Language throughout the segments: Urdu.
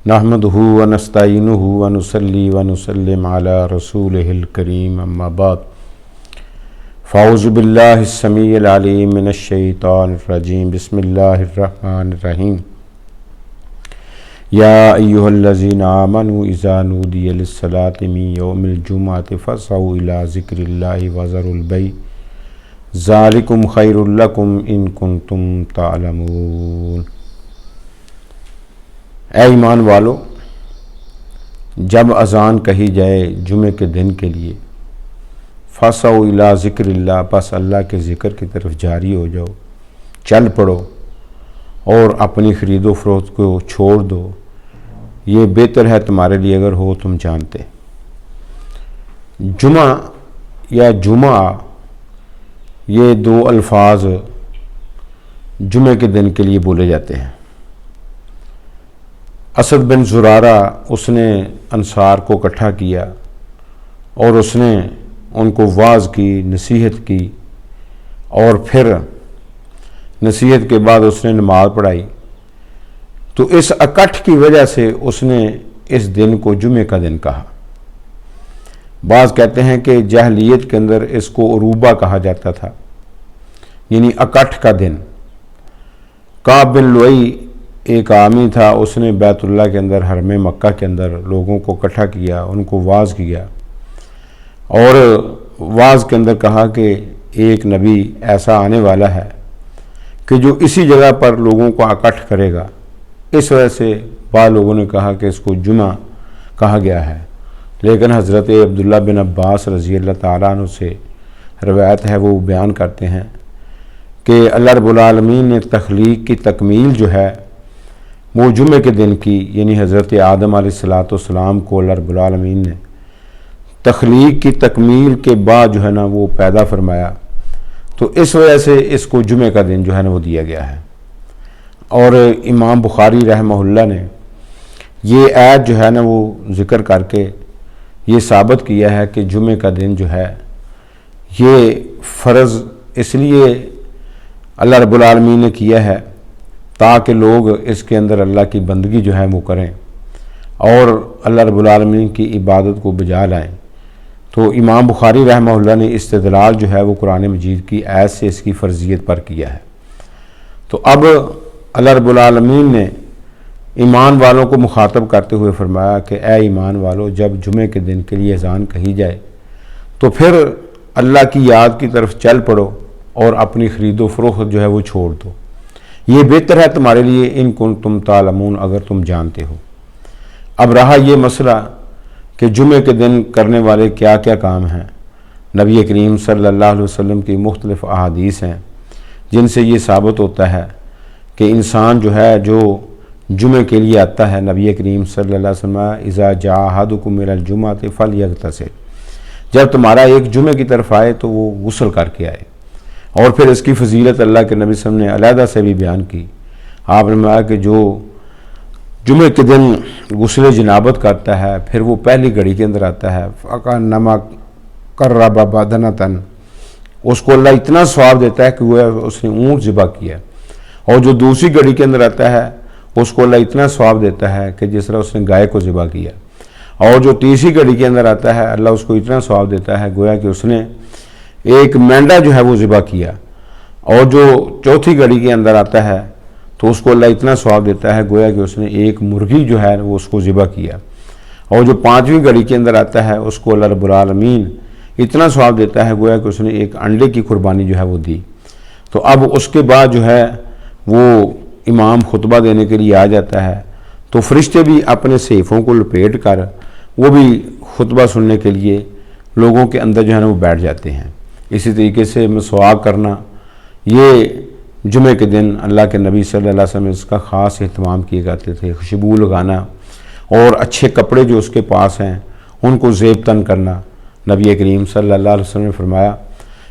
نحمدہ ونستعینہ ونصلی ونسلم علی رسولہ الکریم اما بعد فاعوذ باللہ السمیع العلیم من الشیطان الرجیم بسم اللہ الرحمن الرحیم یا ایہا الذین آمنوا اذا نودی للصلاۃ من یوم الجمعۃ فاسعوا الی ذکر اللہ وذروا البیع ذالکم خیر لکم ان کنتم تعلمون۔ اے ایمان والو، جب اذان کہی جائے جمعے کے دن کے لیے فاسعوا الی ذکر اللہ، بس اللہ کے ذکر کی طرف جاری ہو جاؤ، چل پڑو اور اپنی خرید و فروخت کو چھوڑ دو، یہ بہتر ہے تمہارے لیے اگر ہو تم جانتے۔ جمعہ یا جمعہ یہ دو الفاظ جمعے کے دن کے لیے بولے جاتے ہیں۔ اسد بن زرارہ اس نے انصار کو اکٹھا کیا اور اس نے ان کو واعظ کی، نصیحت کی، اور پھر نصیحت کے بعد اس نے نماز پڑھائی۔ تو اس اکٹھ کی وجہ سے اس نے اس دن کو جمعے کا دن کہا۔ بعض کہتے ہیں کہ جاہلیت کے اندر اس کو عروبہ کہا جاتا تھا، یعنی اکٹھ کا دن۔ کعب بن لؤی ایک عامی تھا، اس نے بیت اللہ کے اندر حرم مکہ کے اندر لوگوں کو اکٹھا کیا، ان کو واعظ کیا، اور واعظ کے اندر کہا کہ ایک نبی ایسا آنے والا ہے کہ جو اسی جگہ پر لوگوں کو اکٹھ کرے گا۔ اس وجہ سے بعض لوگوں نے کہا کہ اس کو جمعہ کہا گیا ہے، لیکن حضرت عبداللہ بن عباس رضی اللہ تعالیٰ عنہ سے روایت ہے، وہ بیان کرتے ہیں کہ اللہ رب العالمین نے تخلیق کی تکمیل جو ہے وہ جمعے کے دن کی، یعنی حضرت آدم علیہ السلام کو اللہ رب العالمین نے تخلیق کی تکمیل کے بعد جو ہے نا وہ پیدا فرمایا، تو اس وجہ سے اس کو جمعے کا دن جو ہے نا وہ دیا گیا ہے۔ اور امام بخاری رحمہ اللہ نے یہ آیت جو ہے نا وہ ذکر کر کے یہ ثابت کیا ہے کہ جمعے کا دن جو ہے یہ فرض اس لیے اللہ رب العالمین نے کیا ہے تاکہ لوگ اس کے اندر اللہ کی بندگی جو ہے وہ کریں اور اللہ رب العالمین کی عبادت کو بجا لائیں۔ تو امام بخاری رحمہ اللہ نے استدلال جو ہے وہ قرآن مجید کی آیت سے اس کی فرضیت پر کیا ہے۔ تو اب اللہ رب العالمین نے ایمان والوں کو مخاطب کرتے ہوئے فرمایا کہ اے ایمان والو، جب جمعے کے دن کے لیے اذان کہی جائے تو پھر اللہ کی یاد کی طرف چل پڑو اور اپنی خرید و فروخت جو ہے وہ چھوڑ دو، یہ بہتر ہے تمہارے لیے ان کنتم تعلمون، اگر تم جانتے ہو۔ اب رہا یہ مسئلہ کہ جمعے کے دن کرنے والے کیا کیا کام ہیں۔ نبی کریم صلی اللہ علیہ وسلم کی مختلف احادیث ہیں جن سے یہ ثابت ہوتا ہے کہ انسان جو ہے جو جمعے کے لیے آتا ہے، نبی کریم صلی اللہ علیہ وسلم اذا جاء احدکم الی الجمعۃ فلیغتسل، جب تمہارا ایک جمعے کی طرف آئے تو وہ غسل کر کے آئے۔ اور پھر اس کی فضیلت اللہ کے نبی صلی اللہ علیہ وسلم نے علیحدہ سے بھی بیان کی۔ آپ نے فرمایا کہ جو جمعے کے دن غسل جنابت کرتا ہے پھر وہ پہلی گھڑی کے اندر آتا ہے فَكَأَنَّمَا قَرَّبَ بَدَنَةً، اس کو اللہ اتنا ثواب دیتا ہے کہ وہ اس نے اونٹ ذبح کیا۔ اور جو دوسری گھڑی کے اندر آتا ہے اس کو اللہ اتنا ثواب دیتا ہے کہ جس طرح اس نے گائے کو ذبح کیا۔ اور جو تیسری گھڑی کے اندر آتا ہے اللہ اس کو اتنا ثواب دیتا ہے گویا کہ اس نے ایک مینڈا جو ہے وہ ذبح کیا۔ اور جو چوتھی گھڑی کے اندر آتا ہے تو اس کو اللہ اتنا ثواب دیتا ہے گویا کہ اس نے ایک مرغی جو ہے وہ اس کو ذبح کیا۔ اور جو پانچویں گھڑی کے اندر آتا ہے اس کو اللہ رب العالمین اتنا ثواب دیتا ہے گویا کہ اس نے ایک انڈے کی قربانی جو ہے وہ دی۔ تو اب اس کے بعد جو ہے وہ امام خطبہ دینے کے لیے آ جاتا ہے تو فرشتے بھی اپنے صحیفوں کو لپیٹ کر وہ بھی خطبہ سننے کے لیے لوگوں کے اندر جو ہے نا وہ بیٹھ جاتے ہیں۔ اسی طریقے سے مسواک کرنا، یہ جمعے کے دن اللہ کے نبی صلی اللہ علیہ وسلم اس کا خاص اہتمام کیے جاتے تھے۔ خوشبو لگانا اور اچھے کپڑے جو اس کے پاس ہیں ان کو زیب تن کرنا۔ نبی کریم صلی اللہ علیہ وسلم نے فرمایا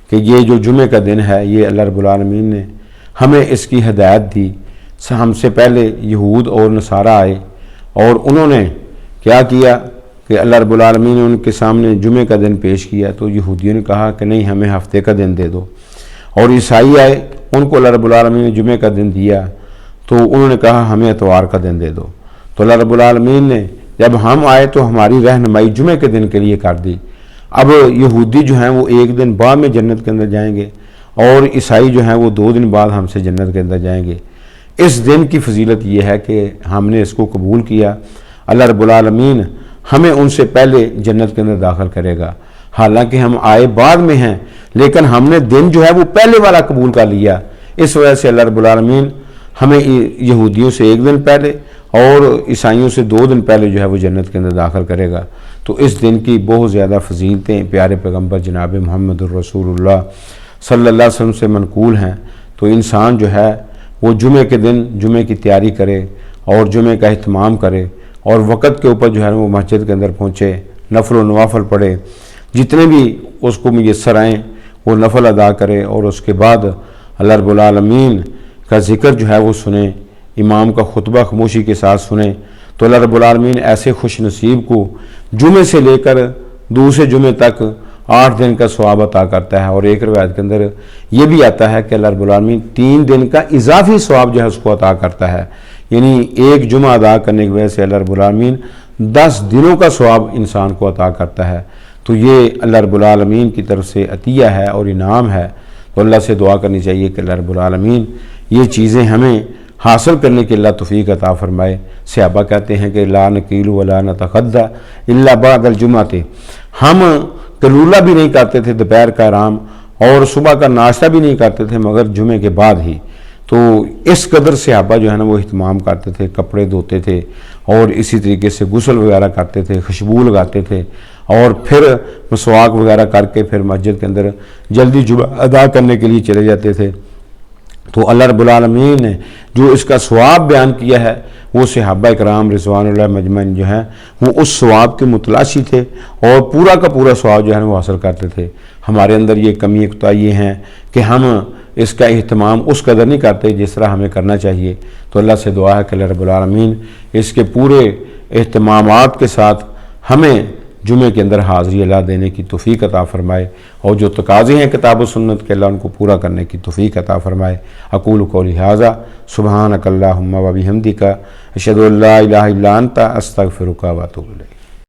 کہ یہ جو جمعے کا دن ہے یہ اللہ رب العالمین نے ہمیں اس کی ہدایت دی۔ ہم سے پہلے یہود اور نصارہ آئے اور انہوں نے کیا کیا کہ اللہ رب العالمین نے ان کے سامنے جمعے کا دن پیش کیا تو یہودیوں نے کہا کہ نہیں، ہمیں ہفتے کا دن دے دو۔ اور عیسائی آئے، ان کو اللہ رب العالمین نے جمعے کا دن دیا تو انہوں نے کہا ہمیں اتوار کا دن دے دو۔ تو اللہ رب العالمین نے جب ہم آئے تو ہماری رہنمائی جمعے کے دن کے لیے کر دی۔ اب یہودی جو ہیں وہ ایک دن بعد میں جنت کے اندر جائیں گے، اور عیسائی جو ہیں وہ 2 دن بعد ہم سے جنت کے اندر جائیں گے۔ اس دن کی فضیلت یہ ہے کہ ہم نے اس کو قبول کیا، اللہ رب العالمین ہمیں ان سے پہلے جنت کے اندر داخل کرے گا، حالانکہ ہم آئے بعد میں ہیں، لیکن ہم نے دن جو ہے وہ پہلے والا قبول کر لیا۔ اس وجہ سے اللہ رب العالمین ہمیں یہودیوں سے 1 دن پہلے اور عیسائیوں سے 2 دن پہلے جو ہے وہ جنت کے اندر داخل کرے گا۔ تو اس دن کی بہت زیادہ فضیلتیں پیارے پیغمبر جناب محمد الرسول اللہ صلی اللہ علیہ وسلم سے منقول ہیں۔ تو انسان جو ہے وہ جمعے کے دن جمعے کی تیاری کرے اور جمعے کا اہتمام کرے، اور وقت کے اوپر جو ہے وہ مسجد کے اندر پہنچے، نفل و نوافل پڑھے، جتنے بھی اس کو میسر آئیں وہ نفل ادا کرے، اور اس کے بعد اللہ رب العالمین کا ذکر جو ہے وہ سنیں، امام کا خطبہ خاموشی کے ساتھ سنیں، تو اللہ رب العالمین ایسے خوش نصیب کو جمعے سے لے کر دوسرے جمعے تک 8 دن کا ثواب عطا کرتا ہے۔ اور ایک روایت کے اندر یہ بھی آتا ہے کہ اللہ رب العالمین 3 دن کا اضافی ثواب جو ہے اس کو عطا کرتا ہے، یعنی ایک جمعہ ادا کرنے کی وجہ سے اللہ رب العالمین 10 دنوں کا ثواب انسان کو عطا کرتا ہے۔ تو یہ اللہ رب العالمین کی طرف سے عطیہ ہے اور انعام ہے۔ تو اللہ سے دعا کرنی چاہیے کہ اللہ رب العالمین یہ چیزیں ہمیں حاصل کرنے کے اللہ توفیق عطا فرمائے۔ صحابہ کہتے ہیں کہ لا نقیل ولا نتغدى الا بعد الجمعہ، ہم قیلولہ بھی نہیں کرتے تھے دوپہر کا آرام، اور صبح کا ناشتہ بھی نہیں کرتے تھے مگر جمعے کے بعد ہی۔ تو اس قدر صحابہ جو ہے نا وہ اہتمام کرتے تھے، کپڑے دھوتے تھے، اور اسی طریقے سے غسل وغیرہ کرتے تھے، خوشبو لگاتے تھے، اور پھر مسواک وغیرہ کر کے پھر مسجد کے اندر جلدی جمعہ ادا کرنے کے لیے چلے جاتے تھے۔ تو اللہ رب العالمین نے جو اس کا ثواب بیان کیا ہے، وہ صحابہ کرام رضوان اللہ مجمعین جو ہیں وہ اس ثواب کے متلاشی تھے، اور پورا کا پورا ثواب جو ہے وہ حاصل کرتے تھے۔ ہمارے اندر یہ کمی کوتاہی ہیں کہ ہم اس کا اہتمام اس قدر نہیں کرتے جس طرح ہمیں کرنا چاہیے۔ تو اللہ سے دعا ہے کہ اللہ رب العالمین اس کے پورے اہتمامات کے ساتھ ہمیں جمعے کے اندر حاضری اللہ دینے کی توفیق عطا فرمائے، اور جو تقاضے ہیں کتاب و سنت کے اللہ ان کو پورا کرنے کی توفیق عطا فرمائے۔ اقول قولی ھذا سبحانک اللہم و بحمدک اشہد ان لا الہ الا انت استغفرک و اتوب الیک۔